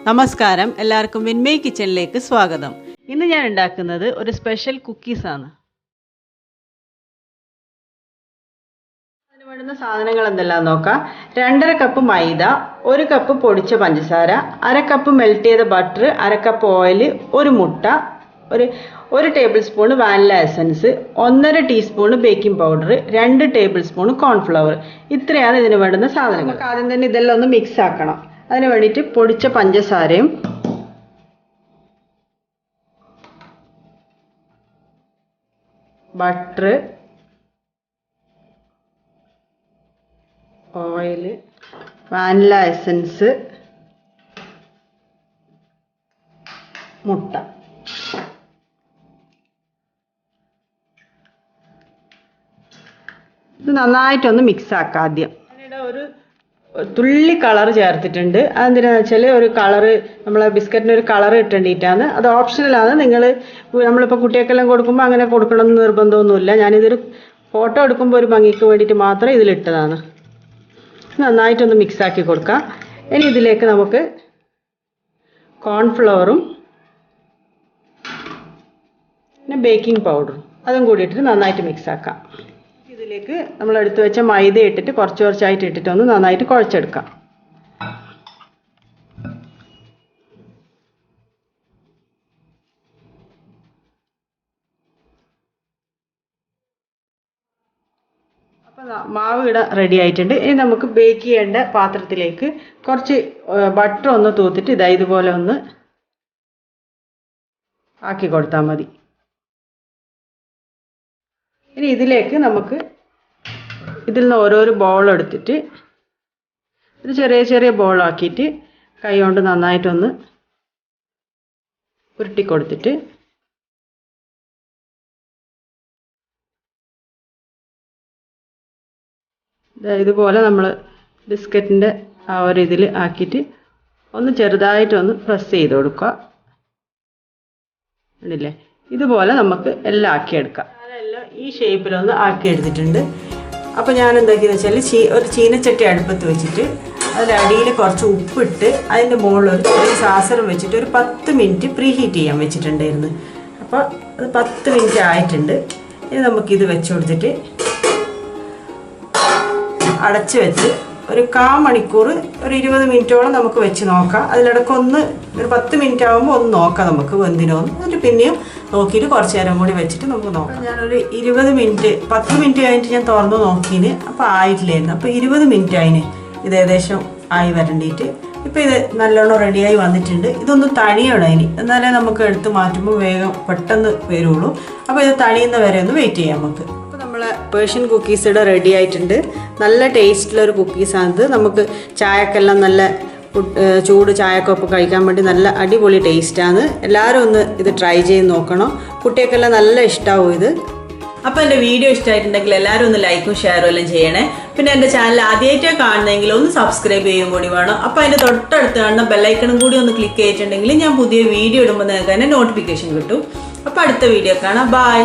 നമസ്കാരം, എല്ലാവർക്കും വിൻമയ് കിച്ചണിലേക്ക് സ്വാഗതം. ഇന്ന് ഞാൻ ഉണ്ടാക്കുന്നത് ഒരു സ്പെഷ്യൽ കുക്കീസാണ്. അതിന് വേണ്ടുന്ന സാധനങ്ങൾ എന്തെല്ലാം നോക്കാം. 2.5 കപ്പ് മൈദ, 1 കപ്പ് പൊടിച്ച പഞ്ചസാര, 1/2 കപ്പ് മെൽറ്റ് ചെയ്ത ബട്ടർ, 1/2 കപ്പ് ഓയിൽ, 1 മുട്ട, ഒരു table spoon vanilla essence, 1.5 teaspoon baking powder, 2 table spoon cornflour. ഇത്രയാണ് ഇതിന് വേണ്ടുന്ന സാധനങ്ങൾ. നമുക്ക് ആദ്യം തന്നെ ഇതെല്ലാം ഒന്ന് മിക്സ് ആക്കണം. അതിന് വേണ്ടിയിട്ട് പൊടിച്ച പഞ്ചസാരയും ബട്ടർ, ഓയിൽ, വാനില എസൻസ്, മുട്ട, ഇത് നന്നായിട്ടൊന്ന് മിക്സ് ആക്കാം. ആദ്യം അതിനിടെ ഒരു തുള്ളി കളർ ചേർത്തിട്ടുണ്ട്. അതെന്തിനാണെന്ന് വെച്ചാൽ ഒരു കളറ്, നമ്മളെ ബിസ്ക്കറ്റിന് ഒരു കളർ ഇട്ടേണ്ടിയിട്ടാണ്. അത് ഓപ്ഷണലാണ്. നമ്മളിപ്പോൾ കുട്ടികൾക്കെല്ലാം കൊടുക്കുമ്പോൾ അങ്ങനെ കൊടുക്കണമെന്ന് നിർബന്ധമൊന്നുമില്ല. ഞാനിതൊരു ഫോട്ടോ എടുക്കുമ്പോൾ ഒരു ഭംഗിക്ക് വേണ്ടിയിട്ട് മാത്രം ഇതിലിട്ടതാണ്. നന്നായിട്ടൊന്ന് മിക്സ് ആക്കി കൊടുക്കാം. ഇനി ഇതിലേക്ക് നമുക്ക് കോൺഫ്ലവറും പിന്നെ ബേക്കിംഗ് പൗഡറും അതും കൂടിയിട്ട് നന്നായിട്ട് മിക്സ് ആക്കാം. ഇതിലേക്ക് നമ്മൾ എടുത്തു വെച്ച മൈദ ഇട്ടിട്ട് കുറച്ചായിട്ട് ഇട്ടിട്ട് ഒന്ന് നന്നായിട്ട് കുഴച്ചെടുക്കാം. അപ്പോൾ മാവ് ഇവിടെ റെഡി ആയിട്ടുണ്ട്. ഇനി നമുക്ക് ബേക്ക് ചെയ്യേണ്ട പാത്രത്തിലേക്ക് കുറച്ച് ബട്ടർ ഒന്ന് തൂത്തിട്ട് ഇതുപോലെ ഒന്ന് ആക്കി കൊടുത്താൽ മതി. ഇനി ഇതിലേക്ക് നമുക്ക് ഇതിൽ നിന്ന് ഓരോരോ ബോൾ എടുത്തിട്ട് ഇത് ചെറിയ ബോളാക്കിയിട്ട് കൈ കൊണ്ട് നന്നായിട്ടൊന്ന് ഉരുട്ടി കൊടുത്തിട്ട് ഇതുപോലെ നമ്മൾ ബിസ്ക്കറ്റിൻ്റെ ആ ഒരു ഇതിൽ ആക്കിയിട്ട് ഒന്ന് ചെറുതായിട്ടൊന്ന് പ്രസ് ചെയ്ത് കൊടുക്കുക. ഉണ്ടല്ലേ, ഇതുപോലെ നമുക്ക് എല്ലാം ആക്കിയെടുക്കാം. ഞാനെല്ലാം ഈ ഷേപ്പിലൊന്ന് ആക്കിയെടുത്തിട്ടുണ്ട്. അപ്പോൾ ഞാൻ എന്താക്കിയെന്ന് വെച്ചാൽ ഒരു ചീനച്ചട്ടി അടുപ്പത്ത് വെച്ചിട്ട് അതിലടിയിൽ കുറച്ച് ഉപ്പിട്ട് അതിൻ്റെ മുകളിൽ ഒരു ചെറിയ സാസരം വെച്ചിട്ട് ഒരു 10 മിനിറ്റ് പ്രീ ഹീറ്റ് ചെയ്യാൻ വെച്ചിട്ടുണ്ടായിരുന്നു. അപ്പോൾ അത് 10 മിനിറ്റ് ആയിട്ടുണ്ട്. ഇനി നമുക്കിത് വെച്ച് കൊടുത്തിട്ട് അടച്ച് വെച്ച് ഒരു 1/4 മണിക്കൂർ, ഒരു 20 മിനിറ്റോളം നമുക്ക് വെച്ച് നോക്കാം. അതിലിടയ്ക്കൊന്ന് ഒരു 10 മിനിറ്റ് ആകുമ്പോൾ ഒന്ന് നോക്കാം നമുക്ക് വെന്തിനോന്ന്. എന്നിട്ട് പിന്നെയും നോക്കിയിട്ട് കുറച്ച് നേരം കൂടി വെച്ചിട്ട് നമുക്ക് നോക്കാം. ഞാനൊരു 20 മിനിറ്റ് 10 മിനിറ്റ് കഴിഞ്ഞിട്ട് ഞാൻ തുറന്ന് നോക്കിന്. അപ്പോൾ ആയിട്ടില്ലായിരുന്നു. അപ്പോൾ 20 മിനിറ്റ് ആയിന് ഇത് ഏകദേശം ആയി വരണ്ടിയിട്ട്. ഇപ്പോൾ ഇത് നല്ലോണം റെഡിയായി വന്നിട്ടുണ്ട്. ഇതൊന്ന് തണിയണം ഇനി, എന്നാലേ നമുക്ക് എടുത്ത് മാറ്റുമ്പോൾ വേഗം പെട്ടെന്ന് വരുള്ളൂ. അപ്പോൾ ഇത് തണിയുന്ന വരെ ഒന്ന് വെയിറ്റ് ചെയ്യാം നമുക്ക്. അപ്പോൾ നമ്മളെ പേർഷ്യൻ കുക്കീസ് ഇവിടെ റെഡി ആയിട്ടുണ്ട്. നല്ല ടേസ്റ്റുള്ളൊരു കുക്കീസാണിത്. നമുക്ക് ചായക്കെല്ലാം നല്ല ചൂട് ചായക്കൊപ്പം കഴിക്കാൻ വേണ്ടി നല്ല അടിപൊളി ടേസ്റ്റാണ്. എല്ലാവരും ഒന്ന് ഇത് ട്രൈ ചെയ്ത് നോക്കണം. കുട്ടികൾക്കെല്ലാം നല്ല ഇഷ്ടമാവും ഇത്. അപ്പോൾ എൻ്റെ വീഡിയോ ഇഷ്ടമായിട്ടുണ്ടെങ്കിൽ എല്ലാവരും ഒന്ന് ലൈക്കും ഷെയറും എല്ലാം ചെയ്യണേ. പിന്നെ എൻ്റെ ചാനൽ ആദ്യമായിട്ടാണ് കാണുന്നതെങ്കിൽ ഒന്ന് സബ്സ്ക്രൈബ് ചെയ്യുകയും കൂടി വേണം. അപ്പോൾ അതിൻ്റെ തൊട്ടടുത്ത് കാണുന്ന ബെല്ലൈക്കണും കൂടി ഒന്ന് ക്ലിക്ക് ചെയ്തിട്ടുണ്ടെങ്കിൽ ഞാൻ പുതിയ വീഡിയോ ഇടുമ്പോൾ നിങ്ങൾക്ക് തന്നെ നോട്ടിഫിക്കേഷൻ കിട്ടും. അപ്പോൾ അടുത്ത വീഡിയോ കാണാം. ബൈ.